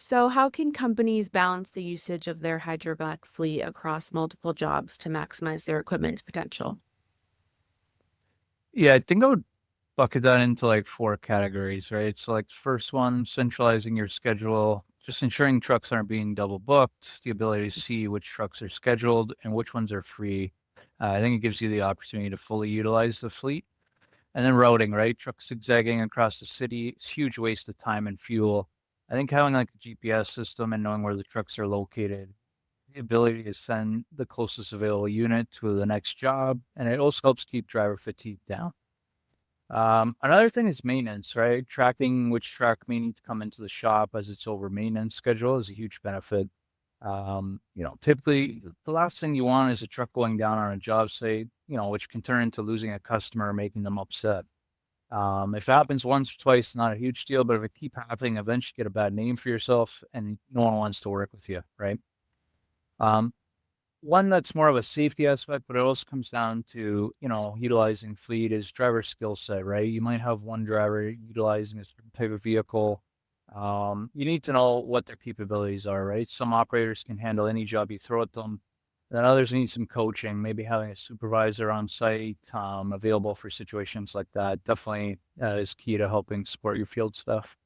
So, how can companies balance the usage of their hydrovac fleet across multiple jobs to maximize their equipment's potential? Yeah, I think I would bucket that into like four categories, right? So, like, first one, centralizing your schedule, just ensuring trucks aren't being double booked, the ability to see which trucks are scheduled and which ones are free. I think it gives you the opportunity to fully utilize the fleet. And then routing, right? Trucks zigzagging across the city, it's huge waste of time and fuel. I think having like a GPS system and knowing where the trucks are located, the ability to send the closest available unit to the next job, and it also helps keep driver fatigue down. Another thing is maintenance, right? Tracking which truck may need to come into the shop as its over maintenance schedule is a huge benefit. Typically the last thing you want is a truck going down on a job site, which can turn into losing a customer or making them upset. If it happens once or twice, not a huge deal, but if it keep happening, eventually you get a bad name for yourself and no one wants to work with you, right? Um, One that's more of a safety aspect, but it also comes down to, utilizing fleet is driver skill set, right? You might have one driver utilizing a certain type of vehicle. You need to know what their capabilities are, right? Some operators can handle any job you throw at them. Then others need some coaching, maybe having a supervisor on site, available for situations like that. Definitely is key to helping support your field staff.